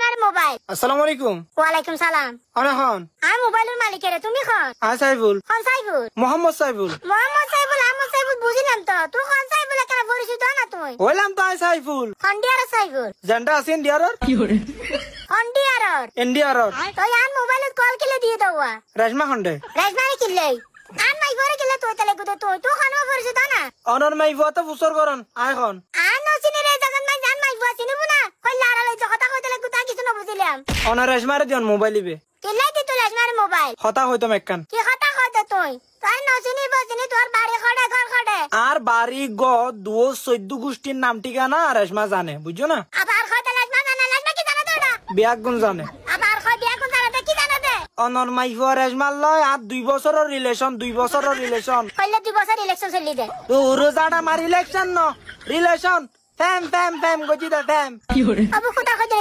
আর mobile. আসসালামু আলাইকুম। ওয়ালাইকুম সালাম। আরে হন আমি মোবাইলের মালিকের তুমি খন? আয় সাইফুল। খন সাইফুল? মোহাম্মদ সাইফুল। মোহাম্মদ সাইফুল আহমদ সাইফুল বুঝিলাম তো, তুই খন সাইফুল কেন পরিচিত না তুই? হইলাম তো আয় সাইফুল। খন ডিয়ার সাইফুল? জেন্ডা আছে ইন্ডিয়ারর? খন ডিয়ারর? ইন্ডিয়ারর। তুই আন মোবাইলত কল কিলে দিয়ে দাওয়া। রেশমা খন্ডে। রেজমারে কিলে? আন মাই ঘরে কিলে তুই তালে গুতো তুই খন পরিচিত না? অনর মাই বুয়াতে ফুসর করন আয় খন। আন নচিনি রে জগন মাই জান মাই বুয়া চিনিবু না? কই লারা লই কথা কইতালে গুতা কিছু না বুঝিলাম। অনর রেশমারে দিন মোবাইল ইবে। কিলে দি তুই রেজমারে মোবাইল? হতা হইতো মেক্কান। কি কথা কইতে তুই? তুই নচিনি বচিনি তোর বাড়ি খড়ে ঘর খড়ে। আর বাড়ি গ 214 গোষ্ঠীর নাম ঠিকানা রেশমা জানে বুঝছো না? আবার কইতে রেজমা জানে রেজমা কি জানে তোরা? বিয়াগুন জানে। আবার কই বিয়া কোন জানে কি জানে দে? অনর মাই বুয়া রেশমার লয় আর 2 বছরের রিলেশন 2 বছরের রিলেশন। কইলে 2 বছর ইলেকশন চলি দে। তো রোজাটা মার ইলেকশন ন রিলেশন ফ্যাম ফ্যাম ফ্যাম গজি দা ফ্যাম। আবু খুদা কইতে